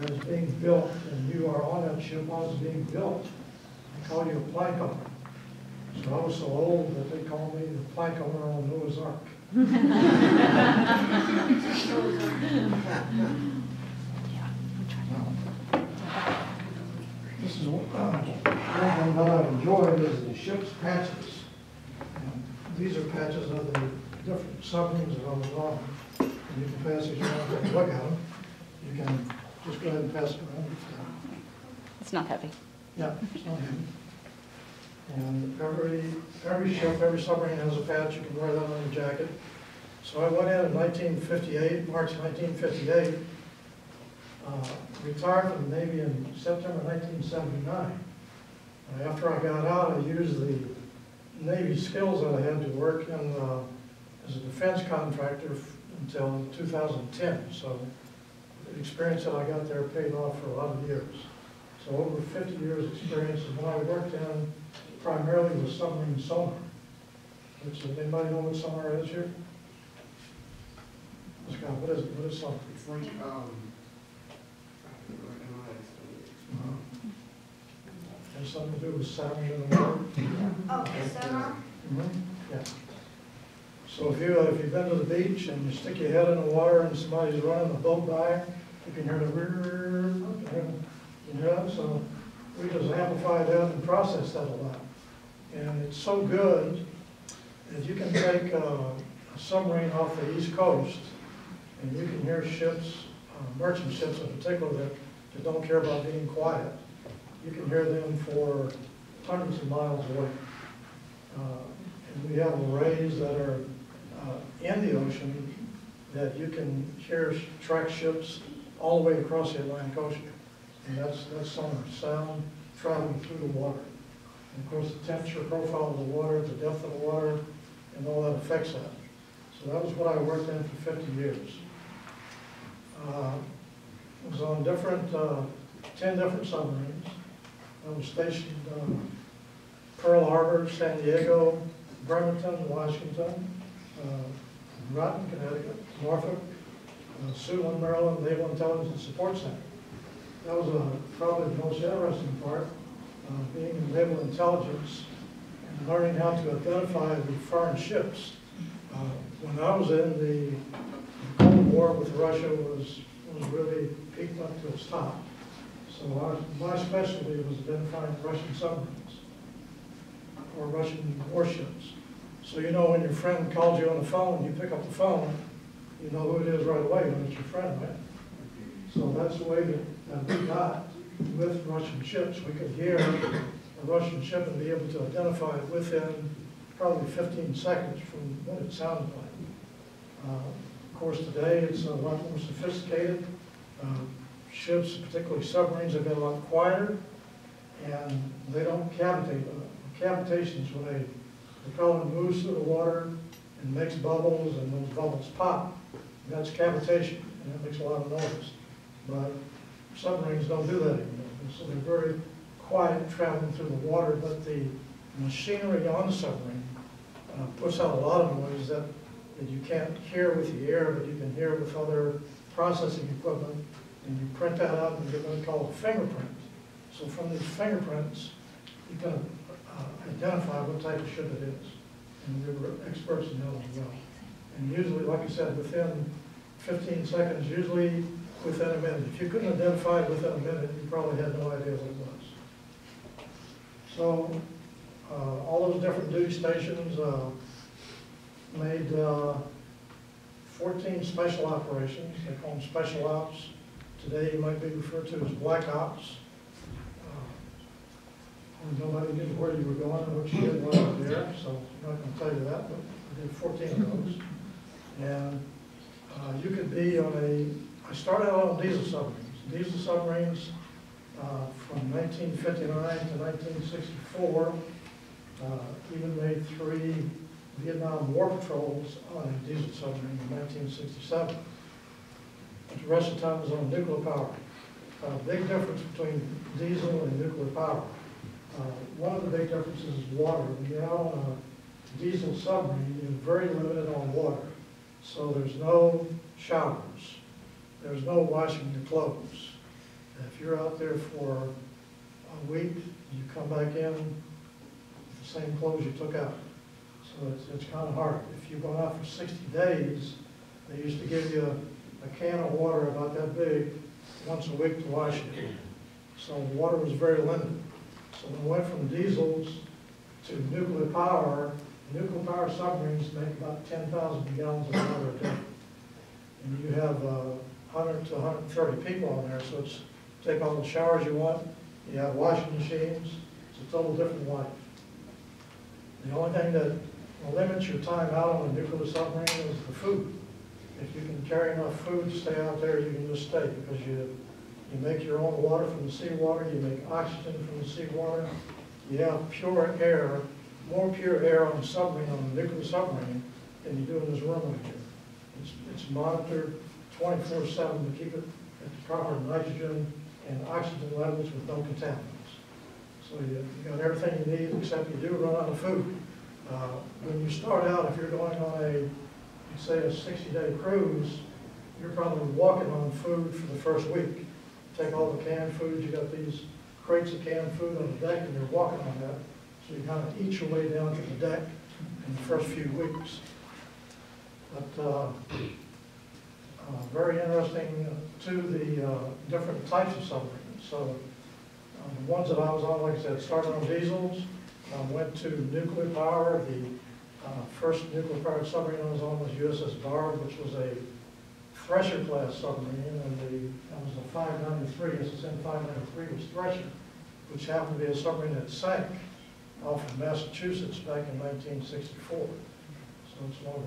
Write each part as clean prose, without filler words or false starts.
that is being built, and you are on that ship while it's being built, they call you a plank owner. So I was so old that they called me the plank owner on Noah's Ark. This is one thing that I've enjoyed is the ship's patches. And these are patches of the different submarines that I was on. And you can pass these around and look at them. You can just go ahead and pass it around. It's not heavy. Yeah, it's not heavy. And every ship, every submarine has a patch. You can wear that on your jacket. So I went in 1958, March 1958, retired from the Navy in September 1979. After I got out, I used the Navy skills that I had to work in as a defense contractor until 2010. So the experience that I got there paid off for a lot of years. So over 50 years experience, and what I worked in primarily was submarine sonar. Which, anybody know what sonar is here? Scott, what is it? What is sonar? It's like, Has something to do with sound in the water? Oh, sonar? Yeah. So if you've been to the beach and you stick your head in the water and somebody's running a boat by, you can hear the whirr, you hear that? So we just amplify that and process that a lot. And it's so good that you can take a submarine off the East Coast and you can hear ships, merchant ships in particular, that don't care about being quiet. You can hear them for hundreds of miles away. And we have arrays that are in the ocean that you can hear track ships all the way across the Atlantic Ocean. And that's sonar, sound traveling through the water. And of course, the temperature profile of the water, the depth of the water, and all that affects that. So that was what I worked in for 50 years. I was on 10 different submarines. I was stationed Pearl Harbor, San Diego, Bremerton, Washington, Groton, Connecticut, Norfolk, Suitland, Maryland, Naval Intelligence and Support Center. That was probably the most interesting part, being in naval intelligence and learning how to identify the foreign ships. When I was in the Cold War with Russia was really peaked up to its top. So my specialty was identifying Russian submarines or Russian warships. So you know when your friend calls you on the phone, you pick up the phone, you know who it is right away when it's your friend, right? So that's the way that we got with Russian ships. We could hear a Russian ship and be able to identify it within probably 15 seconds from what it sounded like. Of course, today it's a lot more sophisticated. Ships, particularly submarines, have been a lot quieter, and they don't cavitate. Cavitation is when the propellant moves through the water and makes bubbles, and those bubbles pop. That's cavitation, and it makes a lot of noise. But submarines don't do that anymore. So they're very quiet traveling through the water, but the machinery on the submarine puts out a lot of noise that you can't hear with the air, but you can hear with other processing equipment, and you print that out and get what's called a fingerprint. So from these fingerprints, you can identify what type of ship it is. And we were experts in that as well. And usually, like I said, within 15 seconds, usually within a minute. If you couldn't identify it within a minute, you probably had no idea what it was. So all those different duty stations made 14 special operations. They call them special ops. Today you might be referred to as black ops. Nobody knew where you were going and what you did while you were there, so I'm not going to tell you that, but I did 14 of those. And you could be on I started out on diesel submarines. Diesel submarines from 1959 to 1964, even made 3 Vietnam War patrols on a diesel submarine in 1967. But the rest of the time was on nuclear power. Big difference between diesel and nuclear power. One of the big differences is water. When you're out on a diesel submarine, you're very limited on water. So there's no showers. There's no washing your clothes. you're out there for a week, you come back in with the same clothes you took out. So it's kind of hard. If you're going out for 60 days, they used to give you a can of water about that big once a week to wash it. So water was very limited. So when we went from diesels to nuclear power submarines make about 10,000 gallons of water a day. And you have 100 to 130 people on there, so it's take all the showers you want, you have washing machines, it's a total different life. The only thing that limits your time out on a nuclear submarine is the food. If you can carry enough food to stay out there, you can just stay, because you make your own water from the seawater, you make oxygen from the seawater, you have pure air, more pure air on a submarine, on a nuclear submarine, than you do in this room right here. It's monitored 24/7 to keep it at the proper nitrogen and oxygen levels with no contaminants. So you got everything you need, except you do run out of food. When you start out, if you're going on say a 60-day cruise, you're probably walking on food for the first week. Take all the canned food, you got these crates of canned food on the deck, and you're walking on that. So you kind of eat your way down to the deck in the first few weeks. But very interesting too, the different types of submarines. So the ones that I was on, like I said, started on diesels, went to nuclear power. The first nuclear powered submarine I was on was USS Barb, which was a Thresher class submarine, and that was a 593, SSN 593 was Thresher, which happened to be a submarine that sank off of Massachusetts back in 1964. So it's one of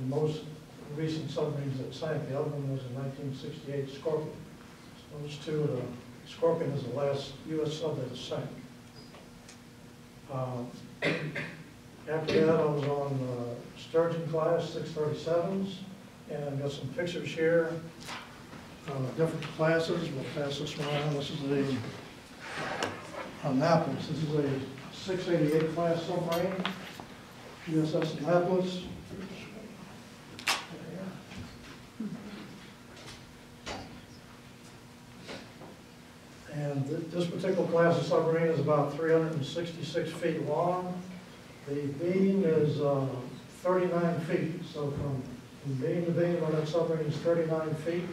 the most recent submarines that sank. The other one was in 1968 Scorpion. So those two, Scorpion is the last U.S. sub that sank. After that, I was on Sturgeon class 637s, and I've got some pictures here, different classes. We'll pass this one around. This is the Annapolis. This is a 688 class submarine, USS Annapolis. And this particular class of submarine is about 366 feet long. The beam is 39 feet, so from beam to beam on that submarine is 39 feet.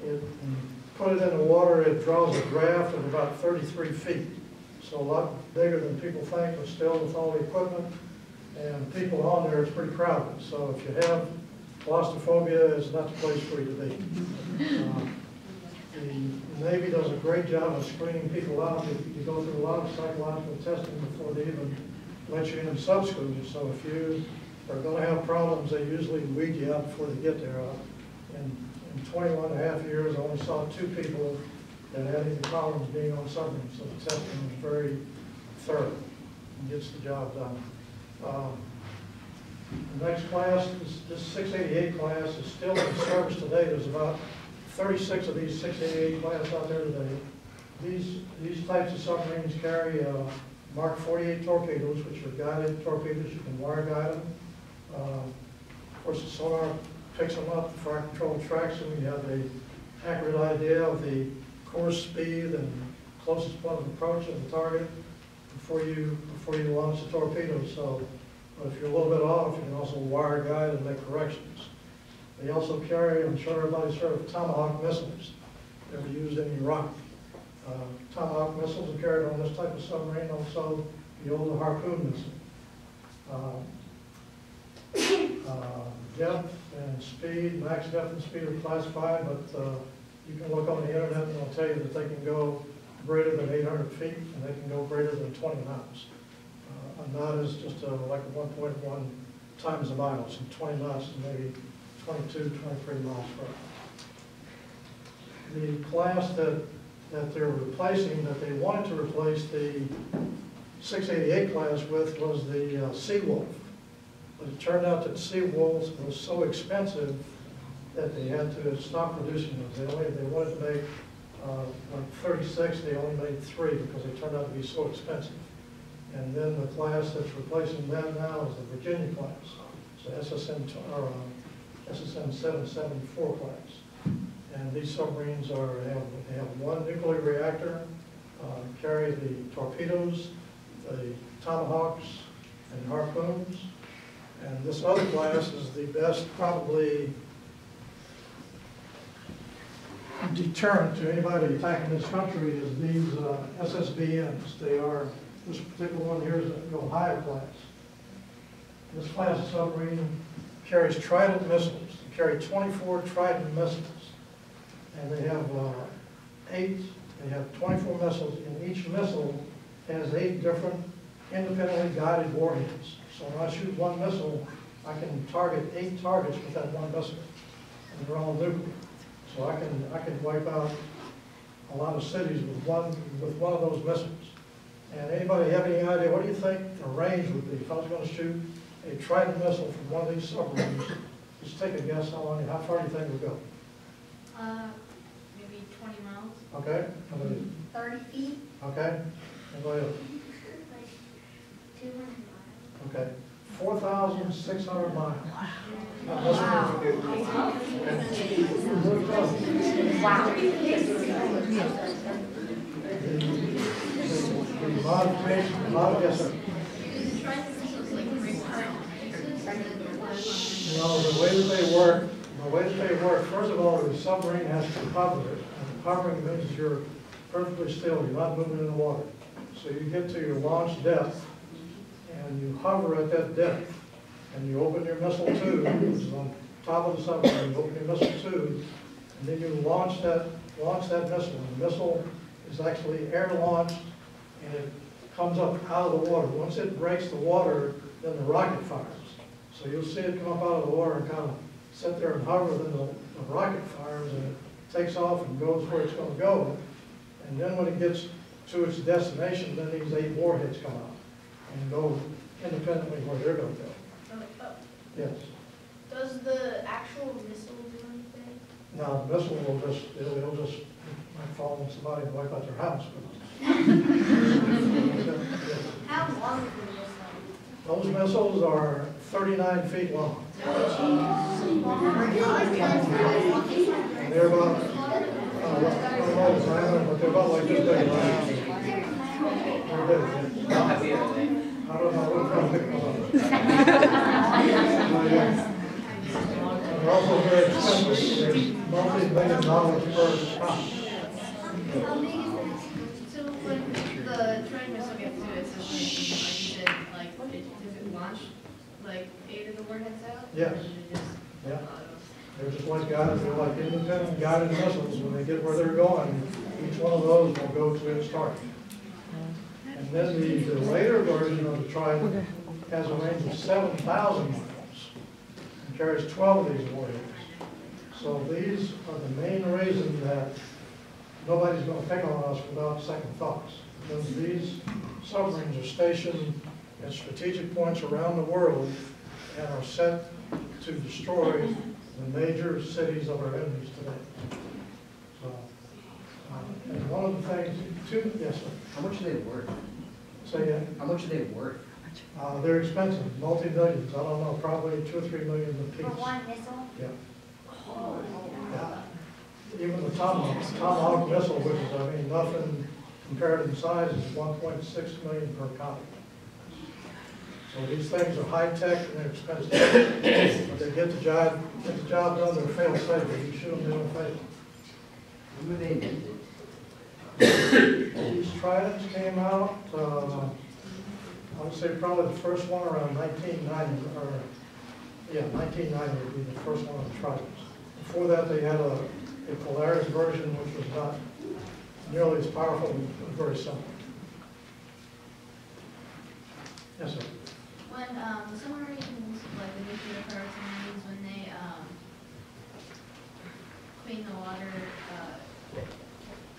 When you put it in the water, it draws a draft of about 33 feet. So a lot bigger than people think, but still with all the equipment and people on there, it's pretty crowded. So if you have claustrophobia, it's not the place for you to be. The Navy does a great job of screening people out. You go through a lot of psychological testing before they even let you in sub-schools. So if you are going to have problems, they usually weed you out before they get there. In 21 and a half years, I only saw 2 people that had any problems being on submarines. So the testing is very thorough and gets the job done. The next class, this 688 class, is still in service today. There's about 36 of these 688 class out there today. These types of submarines carry Mark 48 torpedoes, which are guided torpedoes. You can wire guide them. Of course, the sonar picks them up, the fire control tracks them. You have an accurate idea of the course, speed, and closest point of approach of the target before you launch the torpedo. So, but if you're a little bit off, you can also wire guide and make corrections. They also carry, I'm sure everybody's heard of Tomahawk missiles. They were used in Iraq. Tomahawk missiles are carried on this type of submarine, also the older Harpoon missile. Depth and speed, max depth and speed are classified, but you can look on the internet and they'll tell you that they can go greater than 800 feet and they can go greater than 20 knots. A knot is just like 1.1 times a mile, so 20 knots is maybe 22, 23 miles per hour. The class that they're replacing, that they wanted to replace the 688 class with, was the Seawolf. But it turned out that Seawolf was so expensive that they had to stop producing those. They wanted to make like 36, they only made 3 because they turned out to be so expensive. And then the class that's replacing that now is the Virginia class, so SSN 774 class. And these submarines they have one nuclear reactor, carry the torpedoes, the tomahawks, and harpoons. And this other class is the best, probably, deterrent to anybody attacking this country is these SSBNs. They are, this particular one here is the Ohio class. This class of submarine carries Trident missiles. They carry 24 Trident missiles. And they have they have 24 missiles, and each missile has 8 different independently guided warheads. So when I shoot one missile, I can target 8 targets with that one missile, and they're all nuclear. So I can wipe out a lot of cities with one of those missiles. And anybody have any idea, what do you think the range would be if I was going to shoot a Trident missile from one of these submarines? Just take a guess how far do you think it would go? Maybe 20 miles. Okay. 30 feet. Okay. Anybody else? Like 200 miles. Okay. 4,600 miles. Wow. The modification, yes, sir. No, the way that they work, first of all, the submarine has to hover it. And hovering means you're perfectly still, you're not moving in the water. So you get to your launch depth, and you hover at that depth, and you open your missile tube, which is on top of the submarine, you open your missile tube, and then you launch that missile. And the missile is actually air launched, and it comes up out of the water. Once it breaks the water, then the rocket fires. So you'll see it come up out of the water and kind of sit there and hover, then the rocket fires, and it takes off and goes where it's going to go. And then when it gets to its destination, then these 8 warheads come out and go independently where they're going to go. Yes. Does the actual missile do anything? Now, the missile will just, it'll just might fall on somebody and wipe out their house. How long is the missile? Those missiles are 39 feet long. And they're about, I don't know the diameter, but they're about like this big. They're big, yeah. I don't know, we'll try to pick them up. They're also very expensive. They're multi-million dollars per ton. So when the Trident missile gets to its destination, like you said, does it launch like 8 of the warheads out? Yes. Yeah. They're just like guided, they're like independent guided missiles. When they get where they're going, each one of those will go to its target. And then the later version of the Trident has a range of 7,000 miles and carries 12 of these warheads. So these are the main reason that nobody's going to pick on us without second thoughts. Because these submarines are stationed at strategic points around the world and are set to destroy the major cities of our enemies today. So, and one of the things, yes, sir. How much are they worth? Say again. How much are they worth? They're expensive, multi-millions. I don't know, probably 2 or 3 million a piece. For one missile? Yeah. Yeah. Even the Tomahawk missile, which is, I mean, nothing compared in size, is 1.6 million per copy. So these things are high-tech and they're expensive. But they get the job done, they're fail-safe. If you shoot them, they don't fail. When were they invented? These Tridents came out, I would say probably the first one around 1990, or, yeah, 1990 would be the first one of the Tridents. Before that, they had a Polaris version, which was not nearly as powerful, but very simple. Yes, sir. When the submarines, like the nuclear powered submarines, when they clean the water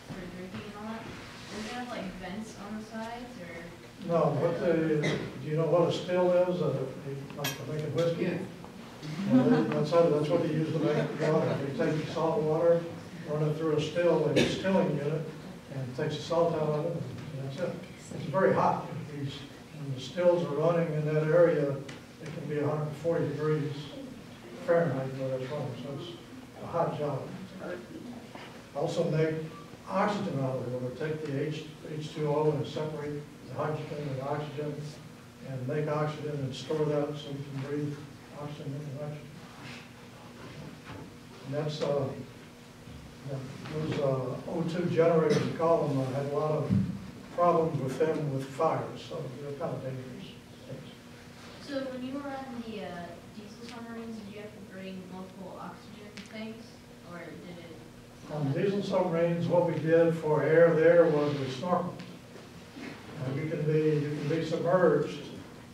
for drinking and all that, does it have like vents on the sides or? No, do you know what a still is? Like for making whiskey? Yeah. Well, that's what they use to make water. They take the salt water, run it through a still, like a stilling unit, and it takes the salt out of it, and that's it. It's very hot. When the stills are running in that area, it can be 140 degrees Fahrenheit where that's running, so it's a hot job. Also make oxygen out of it. We'll take the H2O and separate the hydrogen and the oxygen and make oxygen and store that so you can breathe oxygen and nitrogen. And that's, those O2 generators, we call them, had a lot of problems with them with fires, so they're kind of dangerous things. So when you were on the diesel submarines, did you have to bring multiple oxygen tanks, or did it? On diesel submarines, what we did for air there was we snorkeled. You can be submerged,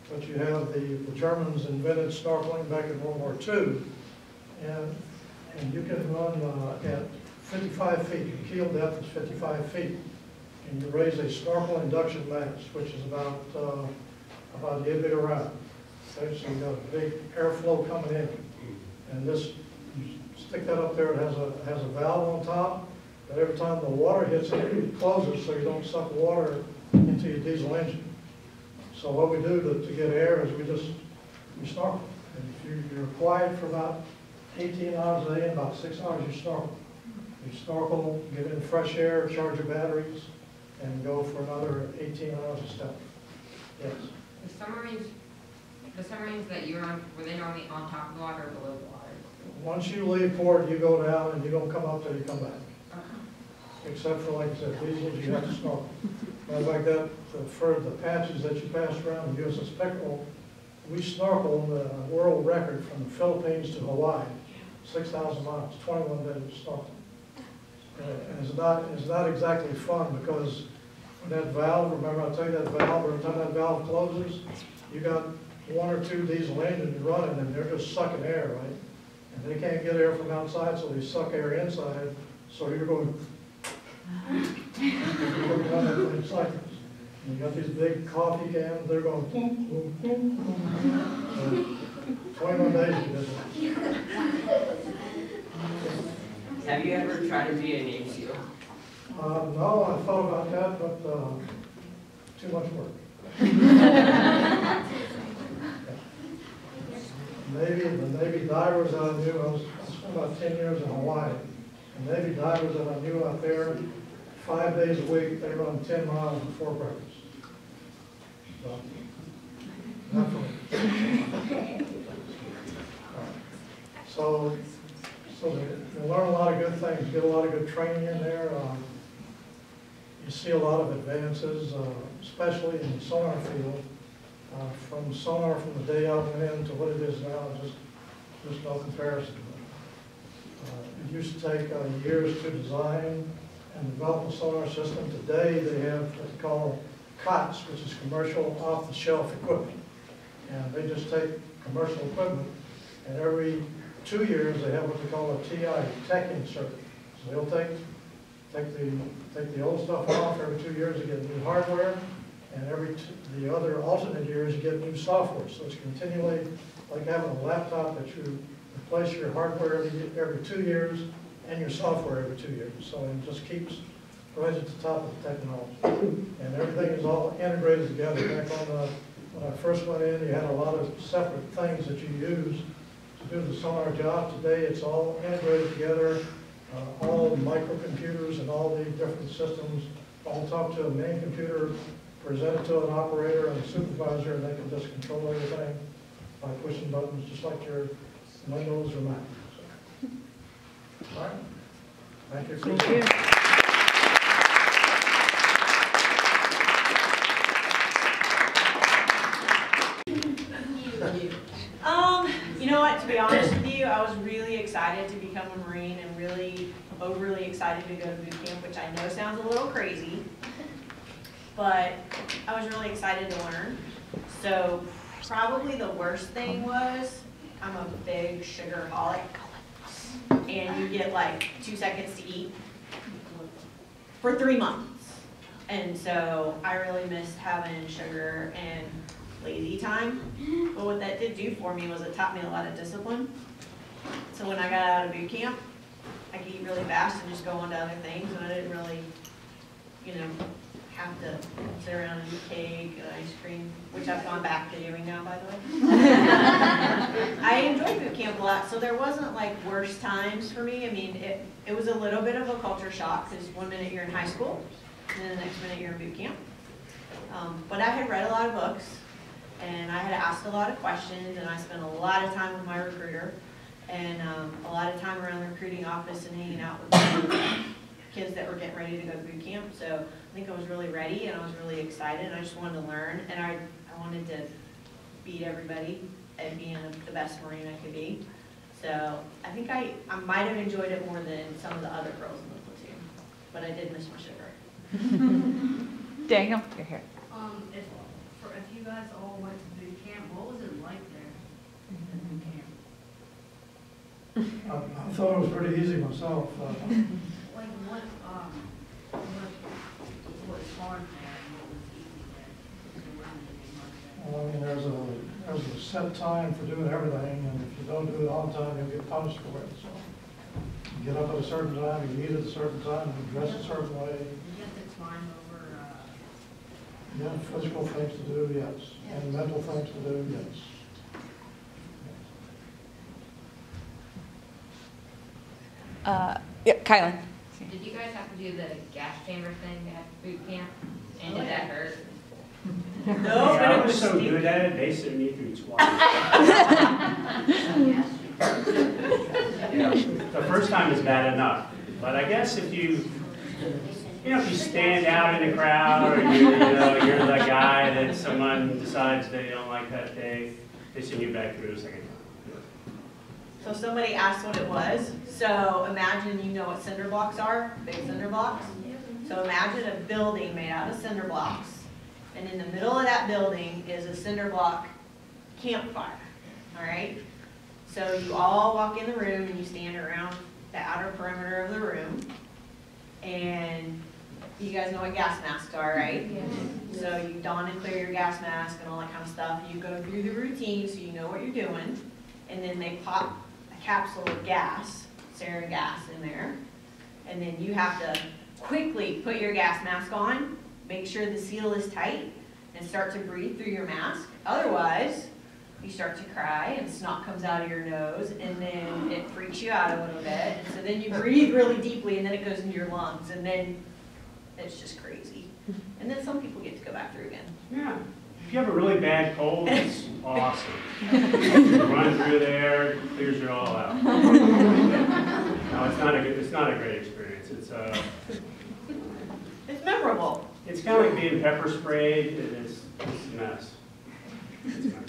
but you have the Germans invented snorkeling back in World War II, and you can run at 55 feet. Your keel depth is 55 feet, and you raise a snorkel induction mast, which is about yay big around. Okay, so you got a big airflow coming in, and this. You stick that up there, it has a valve on top, but every time the water hits it, it closes so you don't suck water into your diesel engine. So what we do to get air is we snorkel. And if you're quiet for about 18 hours a day, and about 6 hours you snorkel. You snorkel, get in fresh air, charge your batteries, and go for another 18 hours of step. Yes. The submarines that you were on, were they normally on top of the water or below the water? Once you leave port, you go down and you don't come up till you come back. Except for, like I said, diesels, you have to snorkel. Like that, for the patches that you passed around the USS Pickerel, we snorkeled the world record from the Philippines to Hawaii, 6,000 miles, 21 days snorkeling. And it's not exactly fun because when that valve, remember I tell you that valve, every time that valve closes, you got 1 or 2 diesel engines running and they're just sucking air, right? And they can't get air from outside, so they suck air inside, so you're going around that thing cycles. And you got these big coffee cans, they're going boom, boom, boom, boom. 21 days you did that. Have you ever tried to be an MCPO? No, I thought about that, but too much work. The Navy divers that I knew, I spent about 10 years in Hawaii. The Navy divers that I knew out there, 5 days a week, they run 10 miles before breakfast. So, not for me. So you learn a lot of good things, get a lot of good training in there. You see a lot of advances, especially in the sonar field. From sonar from the day I went in to what it is now, just no comparison. It used to take years to design and develop a sonar system. Today they have what they call COTS, which is commercial off-the-shelf equipment. And they just take commercial equipment, and every 2 years they have what they call a TI, tech insert. So they'll take the old stuff off. Every 2 years they get new hardware. And the other alternate years, you get new software. So it's continually like having a laptop that you replace your hardware every 2 years and your software every 2 years. So it just keeps right at the top of the technology. And everything is all integrated together. Back when I first went in, you had a lot of separate things that you use to do the sonar job. Today, it's all integrated together, all microcomputers and all the different systems all talk to a main computer, present it to an operator and a supervisor, and they can just control everything by pushing buttons, just like your Windows or Mac. So, all right. Thank you. Thank you. You know what, to be honest with you, I was really excited to become a Marine and really overly excited to go to boot camp, which I know sounds a little crazy, but I was really excited to learn. So probably the worst thing was I'm a big sugarholic, and you get like 2 seconds to eat for 3 months. And so I really missed having sugar and lazy time. But what that did do for me was it taught me a lot of discipline. So when I got out of boot camp, I could eat really fast and just go on to other things, and I didn't really, you know, have to sit around and eat cake and ice cream, which I've gone back to doing now, by the way. I enjoyed boot camp a lot, so there wasn't like worse times for me. I mean, it was a little bit of a culture shock, because 1 minute you're in high school, and then the next minute you're in boot camp. But I had read a lot of books, and I had asked a lot of questions, and I spent a lot of time with my recruiter, and a lot of time around the recruiting office and hanging out with kids that were getting ready to go to boot camp. So I think I was really ready, and I was really excited, and I just wanted to learn, and I wanted to beat everybody at being the best Marine I could be. So I think I might have enjoyed it more than some of the other girls in the platoon, but I did miss my sugar. Daniel, you're here. If you guys all went to boot camp, what was it like there in boot camp? I thought it was pretty easy myself. Like what was hard there and what was easy there? Was there anything hard there? I mean, there's a set time for doing everything, and if you don't do it on time, you'll get punished for it. So you get up at a certain time, you eat at a certain time, you dress a certain way. You have to climb over, You have physical things to do, yes, and mental things to do, yes. Yeah, Kylan. Did you guys have to do the gas chamber thing at boot camp? And did that hurt? No, Yeah, but I it was was so sneaky. good at it, they sent me through twice. The first time is bad enough, but I guess if you stand out in the crowd, or you're the guy that someone decides they don't like that day, they send you back through the second time. So somebody asked what it was. So imagine you know what cinder blocks are, big cinder blocks. So imagine a building made out of cinder blocks, and in the middle of that building is a cinder block campfire, all right? So you all walk in the room and you stand around the outer perimeter of the room, and you guys know what gas masks are, right? Yeah. So you don and clear your gas mask and all that kind of stuff. You go through the routine so you know what you're doing, and then they pop a capsule of gas, sarin gas in there, and then you have to quickly put your gas mask on, make sure the seal is tight, and start to breathe through your mask. Otherwise, you start to cry and snot comes out of your nose, and then it freaks you out a little bit. And so then you breathe really deeply, and then it goes into your lungs, and then it's just crazy. And then some people get to go back through again. Yeah. If you have a really bad cold, it's awesome. You run through there, it clears you all out. No, it's not a great experience. It's memorable. It's kind of like being pepper sprayed, and it's a mess. It's a mess.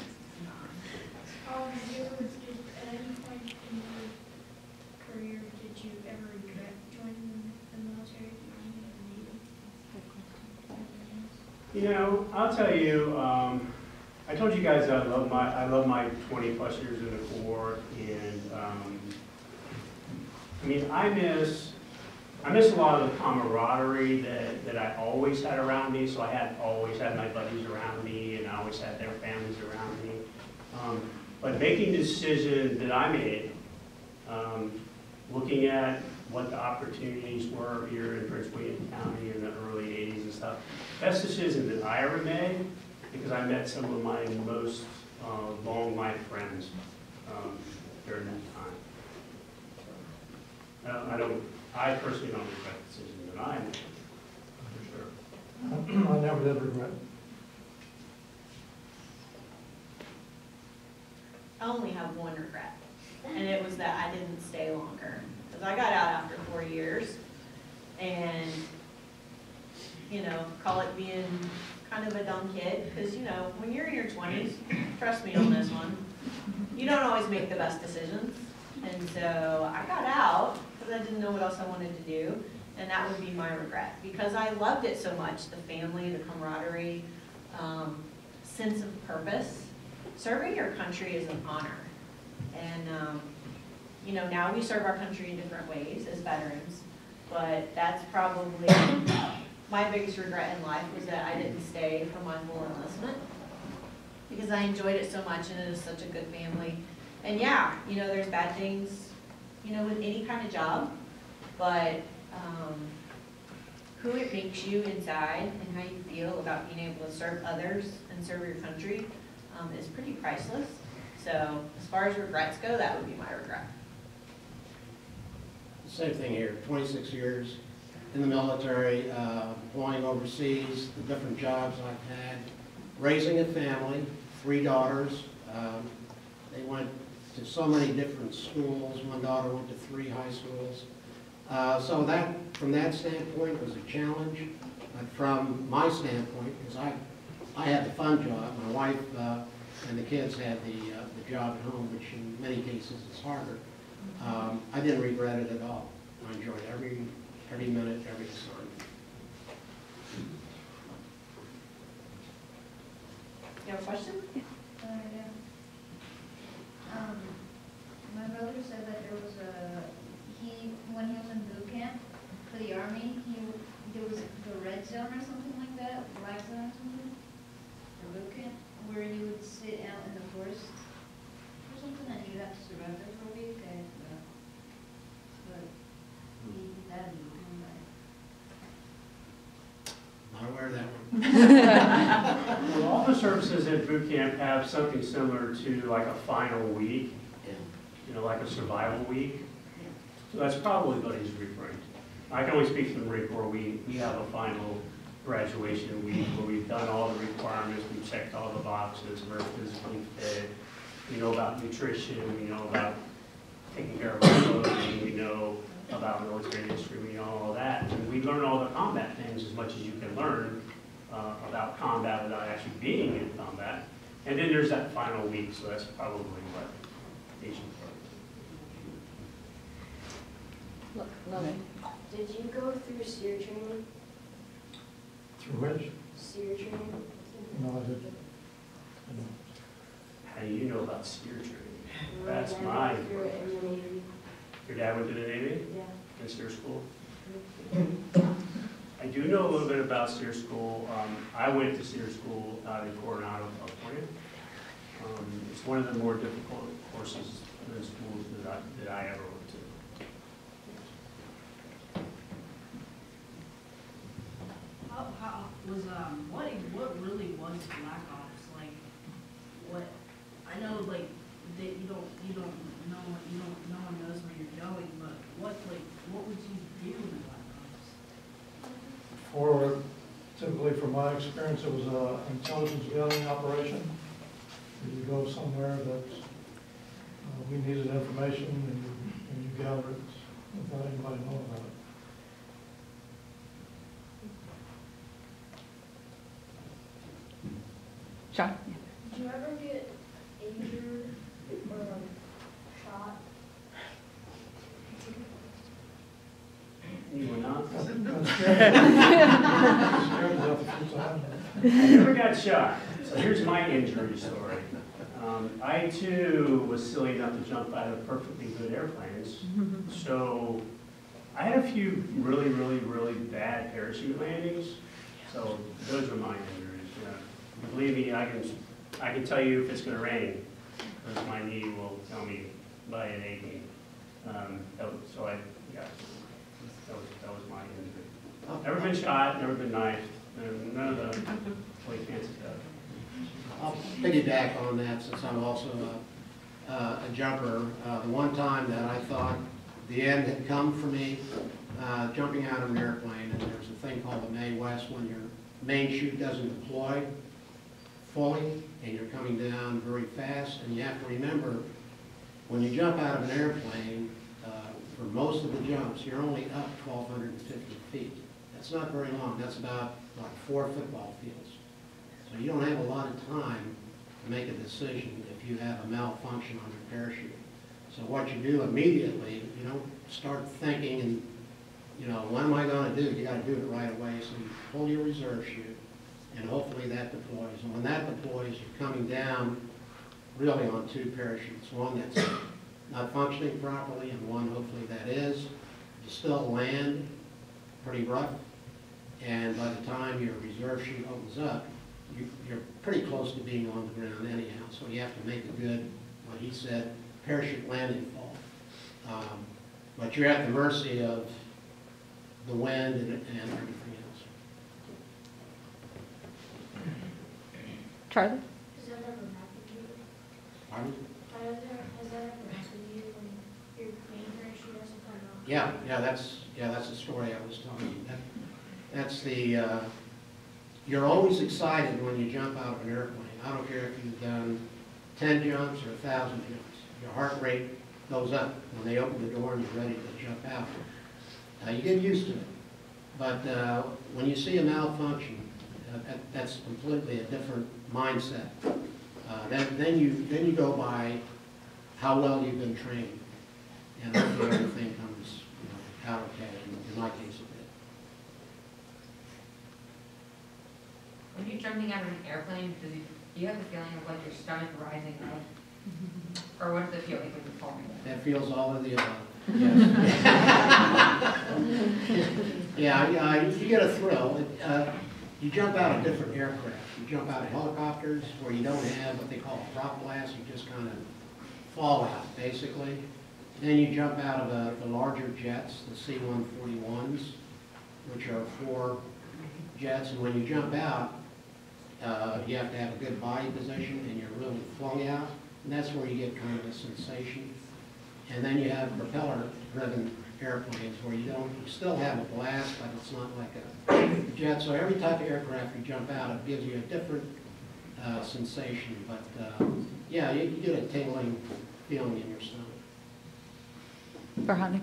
At any point in your career, did you ever regret joining the military? You know, I'll tell you, I told you guys I love my 20 plus years in the Corps, and I mean, I miss a lot of the camaraderie that I always had around me. So I always had my buddies around me, and I always had their families around me. But making the decision that I made, looking at what the opportunities were here in Prince William County in the early 80s and stuff, best decision that I ever made, because I met some of my most long life friends during that time. I personally don't regret the decision that I made, for sure. I never did regret it. I only have one regret, and it was that I didn't stay longer. Because I got out after 4 years, and, you know, call it being kind of a dumb kid, because, you know, when you're in your 20s, trust me on this one, you don't always make the best decisions. And so I got out because I didn't know what else I wanted to do, and that would be my regret, because I loved it so much, the family, the camaraderie, sense of purpose. Serving your country is an honor, and you know, now we serve our country in different ways as veterans, but that's probably my biggest regret in life, was that I didn't stay for my full enlistment, because I enjoyed it so much, and it is such a good family. And yeah, you know, there's bad things, you know, with any kind of job, but who it makes you inside and how you feel about being able to serve others and serve your country is pretty priceless. So as far as regrets go, that would be my regret. Same thing here, 26 years in the military, flying overseas, the different jobs I've had, raising a family, 3 daughters. They went to so many different schools. One daughter went to 3 high schools. So that, from that standpoint, was a challenge. But from my standpoint, because I had the fun job, my wife and the kids had the job at home, which in many cases is harder. I didn't regret it at all. I enjoyed every minute, every assignment. You have a question? Yeah. My brother said that there was when he was in boot camp for the Army, there was the red zone or something like that, black zone or something, or boot camp, where you would sit out in the forest or something and you'd have to survive there for a week. But he did that and he came back. Not aware of that one. Well, all the services at boot camp have something similar to like a final week, Yeah. you know, like a survival week. So that's probably what he's referring to. I can only speak to the Marine Corps. We have a final graduation week where we've done all the requirements, we've checked all the boxes, we're physically fit, we know about nutrition, we know about taking care of our clothing, we know about military history, we know all that. And we learn all the combat things as much as you can learn about combat without actually being in combat. And then there's that final week, so that's probably what Asian Look, love it. Did you go through SEER training? Through which? SEER training? No, I didn't. How do you know about SEER training? That's my. Through it in the Navy. Your dad went to the Navy? Yeah. In SEER school? I do know a little bit about SEER school. I went to SEER school out in Coronado, California. It's one of the more difficult courses in schools that I ever went to. How was what really was Black Ops like? What I know, like that you don't know, no one knows where you're going, but what would you do in Black Ops? Typically, from my experience, it was an intelligence gathering operation. You go somewhere that we needed information, and you gather it without anybody knowing about it. Sean? Did you ever get injured or shot? You were not? I was scared to death a few times. I never got shot. So here's my injury story. I too was silly enough to jump out of perfectly good airplanes. So I had a few really, really, really bad parachute landings. So those are my injuries. Yeah. Believe me, I can tell you if it's going to rain, because my knee will tell me by an aching. So that was my injury. Never been shot, never been knifed, none of the really fancy stuff. I'll piggyback on that since I'm also a jumper. The one time that I thought the end had come for me, jumping out of an airplane, and there's a thing called the May West when your main chute doesn't deploy fully and you're coming down very fast. And you have to remember, when you jump out of an airplane, for most of the jumps, you're only up 1,250 feet. That's not very long. That's about like 4 football fields. So you don't have a lot of time to make a decision if you have a malfunction on your parachute. So what you do immediately, you don't start thinking and, you know, what am I going to do? You got to do it right away. So you pull your reserve chute, and hopefully that deploys. And when that deploys, you're coming down really on 2 parachutes. One that's not functioning properly, and one hopefully that is. You still land pretty rough, and by the time your reserve chute opens up, you're pretty close to being on the ground anyhow. So you have to make a good, what he said, parachute landing fall. But you're at the mercy of the wind and everything else. Charlie? Has that ever happened to you? Pardon? Has that ever happened to you when your main parachute hasn't come out? Yeah, that's the story I was telling you. That's the, you're always excited when you jump out of an airplane. I don't care if you've done 10 jumps or 1,000 jumps. Your heart rate goes up when they open the door and you're ready to jump out. You get used to it. But when you see a malfunction, that's completely a different mindset. Then you go by how well you've been trained. And hopefully everything comes out okay. In my case, it did. When you're jumping out of an airplane, do you have the feeling of like your stomach rising up? Or what does it feel like when you're falling? That feels all of the above. Yes. Yeah, you get a thrill. You jump out of different aircraft. You jump out of helicopters where you don't have what they call a prop blast. You just kind of fall out, basically. Then you jump out of the larger jets, the C-141s, which are 4 jets. And when you jump out, you have to have a good body position and you're really flung out. And that's where you get kind of a sensation. And then you have propeller-driven airplanes where you still have a blast, but it's not like a jet. So every type of aircraft you jump out, it gives you a different sensation. But yeah, you get a tingling feeling in your stomach. Berhani?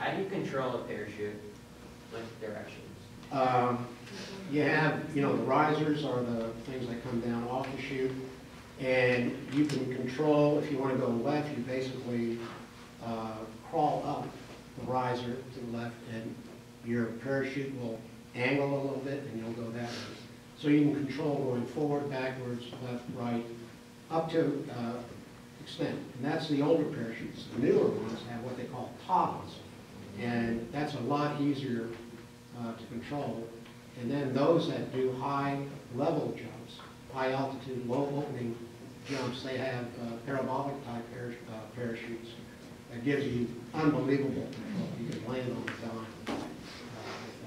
How do you control a parachute with directions? You have, the risers are the things that come down off the chute. And you can control, if you want to go left, you basically crawl up the riser to the left, and your parachute will angle a little bit, and you'll go that way. So you can control going forward, backwards, left, right, up to extent. And that's the older parachutes. The newer ones have what they call toggles, and that's a lot easier to control. And then those that do high level jumps, high altitude, low opening jumps, they have parabolic type parachutes that gives you unbelievable control. You can land on the dime with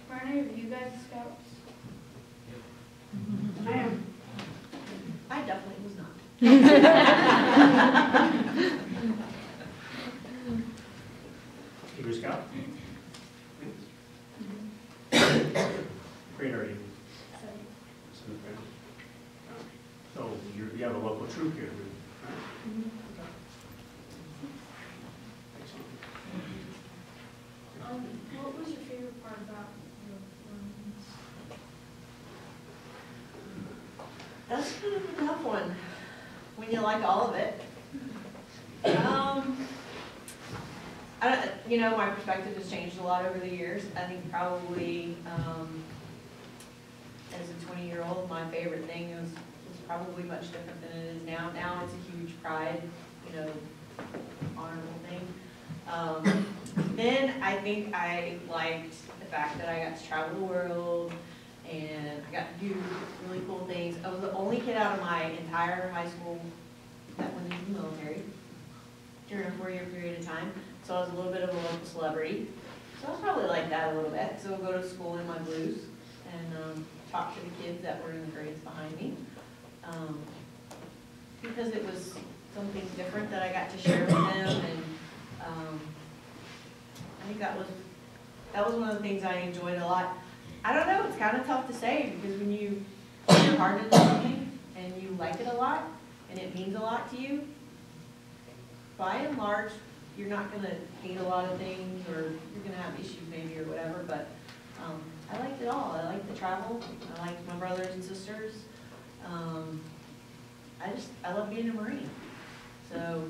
that. Are any of you guys scouts? I am. I definitely was not. You were scout? Grade are you? Seventh grade. So you have a local troop here, right? Excellent. What was your favorite part about the Marines? That's kind of a tough one, when you like all of it. My perspective has changed a lot over the years. I think probably, as a 20-year-old, my favorite thing was probably much different than it is now. Now it's a huge pride, honorable thing. Then I think I liked the fact that I got to travel the world and I got to do really cool things. I was the only kid out of my entire high school that went into the military during a 4-year period of time. So I was a little bit of a local celebrity. So I was probably like that a little bit. So I'll go to school in my blues and talk to the kids that were in the grades behind me. Because it was something different that I got to share with them, and I think that was one of the things I enjoyed a lot. I don't know, it's kind of tough to say, because when you put your heart into something and you like it a lot and it means a lot to you, by and large, you're not going to hate a lot of things, or you're going to have issues maybe or whatever, but I liked it all. I liked the travel. I liked my brothers and sisters. I love being a Marine. So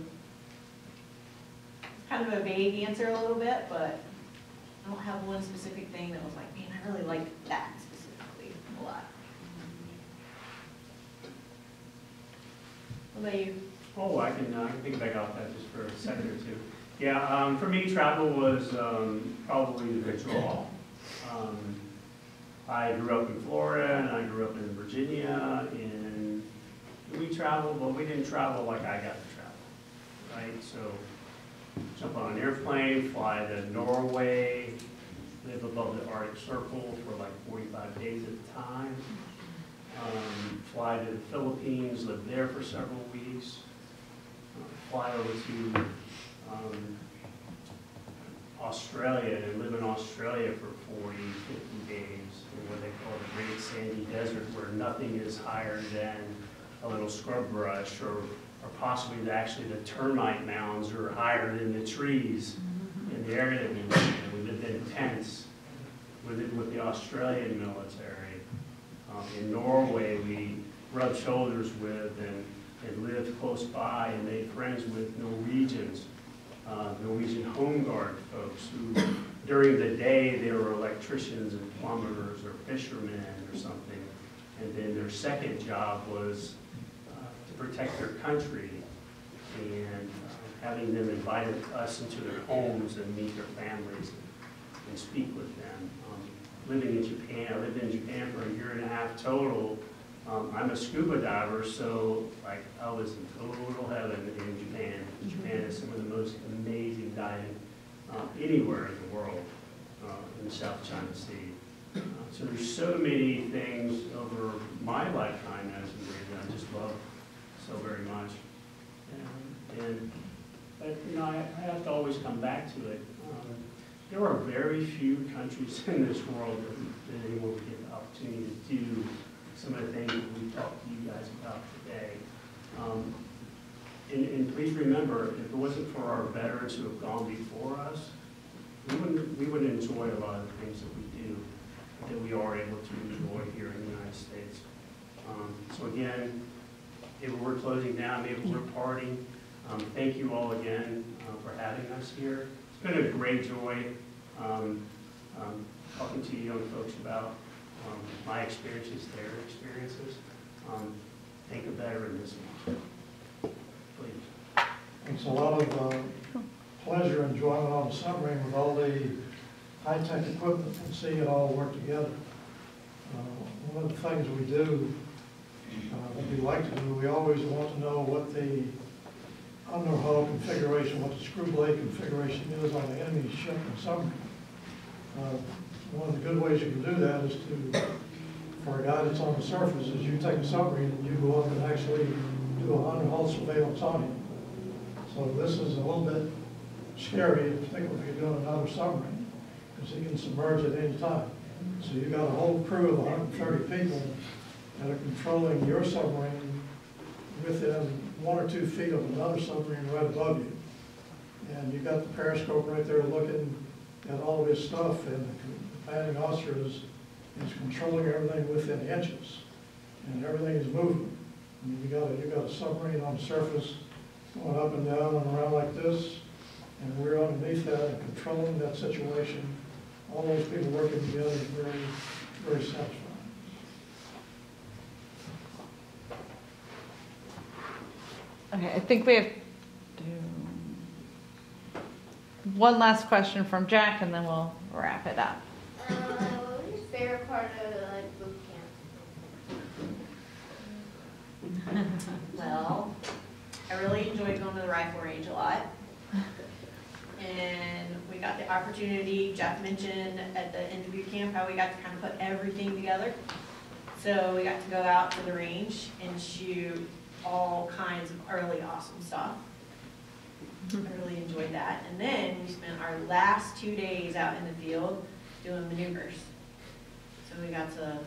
it's kind of a vague answer a little bit, but I don't have one specific thing that was like, man, I really liked that specifically a lot. What about you? Oh, I can piggyback off that just for a second or two. Yeah, for me, travel was probably the draw. I grew up in Florida and I grew up in Virginia, and we traveled, but we didn't travel like I got to travel, right? So on an airplane, fly to Norway, live above the Arctic Circle for like 45 days at a time, fly to the Philippines, live there for several weeks, fly over to Australia and live in Australia for 40, 50 days in what they call the Great Sandy Desert, where nothing is higher than a little scrub brush, or possibly actually the termite mounds are higher than the trees in the area that we lived in. We lived in tents with the Australian military. In Norway, we rubbed shoulders with and lived close by and made friends with Norwegians. Norwegian Home Guard folks who, during the day, they were electricians and plumbers or fishermen or something, and then their second job was to protect their country, and having them invite us into their homes and meet their families and speak with them. Living in Japan, I lived in Japan for 1.5 years total. I'm a scuba diver, so like I was in total heaven in Japan. Japan is some of the most amazing diving anywhere in the world, in the South China Sea. So there's so many things over my lifetime as a Marine that I just love so very much. But you know, I have to always come back to it. There are very few countries in this world that anyone would get the opportunity to do some of the things that we talked to you guys about today. And please remember, if it wasn't for our veterans who have gone before us, we wouldn't enjoy a lot of the things that we do, that we are able to enjoy here in the United States. So again, maybe we're closing down, maybe we're parting. Thank you all again for having us here. It's been a great joy talking to you young folks about my experiences, their experiences. Think of veteran this month, please. It's a lot of pleasure and enjoyment on the submarine with all the high-tech equipment and seeing it all work together. One of the things we do, that we like to do, we always want to know what the underhull configuration, what the screw blade configuration is on the enemy ship and submarine. One of the good ways you can do that is to, for a guy that's on the surface, is you take a submarine and you go up and actually do a underhull surveillance on him. So this is a little bit scary, particularly if you're doing another submarine, because he can submerge at any time. So you've got a whole crew of 130 people that are controlling your submarine within 1 or 2 feet of another submarine right above you. And you've got the periscope right there looking at all of his stuff, and the commanding officer is controlling everything within inches, and everything is moving. I mean, you got a submarine on the surface going up and down and around like this, and we're underneath that and controlling that situation. All those people working together is very, very satisfying. Okay, I think we have one last question from Jack, and then we'll wrap it up. What was your favorite part of like boot camp? Well, I really enjoyed going to the rifle range a lot. And we got the opportunity, Jeff mentioned at the end of boot camp, how we got to kind of put everything together. So we got to go out to the range and shoot all kinds of really awesome stuff. I really enjoyed that. And then we spent our last 2 days out in the field doing maneuvers. So we got to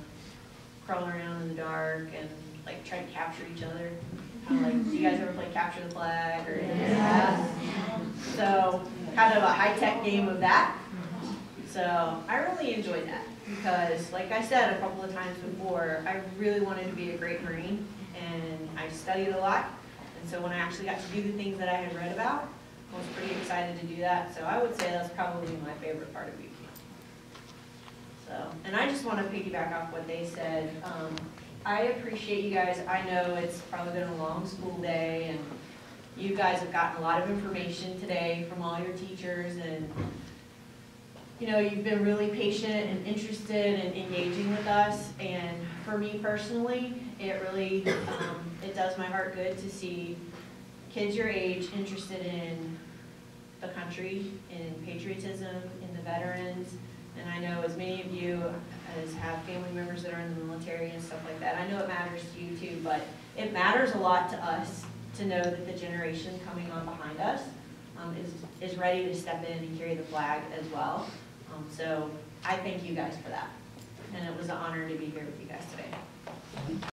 crawl around in the dark and like try to capture each other. Kind of like, do you guys ever play capture the flag or anything like that? So kind of a high-tech game of that. So I really enjoyed that because, like I said a couple of times before, I really wanted to be a great Marine, and I studied a lot. And so when I actually got to do the things that I had read about, I was pretty excited to do that. So I would say that's probably my favorite part of boot camp. So, and I just want to piggyback off what they said. I appreciate you guys. I know it's probably been a long school day, and you guys have gotten a lot of information today from all your teachers, and you know, you've been really patient and interested and engaging with us. And for me personally, it really, it does my heart good to see kids your age interested in the kind country in patriotism, in the veterans. And I know as many of you as have family members that are in the military and stuff like that, I know it matters to you too, but it matters a lot to us to know that the generation coming on behind us is ready to step in and carry the flag as well. So I thank you guys for that. And it was an honor to be here with you guys today.